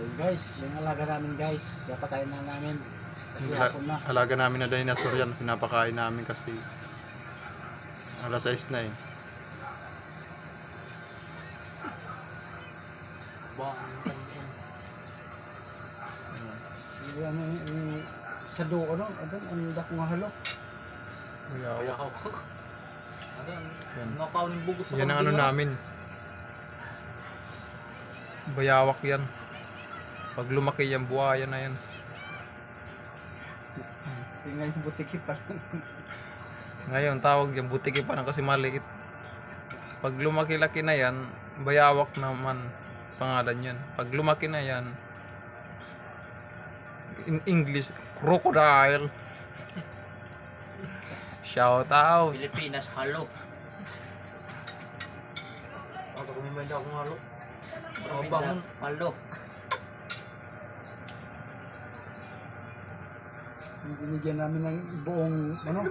Yun guys, yung alaga namin guys. Papakain na namin. Kasi hapon na. Alaga namin na dinosaur yan. Pinapakain namin kasi alas 6 na eh. Ano, sa do, ano, ang dak nga halo. Yan. Nakaw ng bugos sa Yan ang ano namin. Bayawak yan. Pag lumaki yan, buhaya na yan. Tingnan yung butiki pa. Ngayon, tawag yan, butiki pa lang kasi maliit. Pag lumaki-laki na yan, bayawak naman pangalan yan. Pag lumaki na yan, in English, crocodile. Shout out. Pilipinas, halo. Ako kumimen daw akong halo. Probinsya, halo. Binigyan namin ng buong, ano?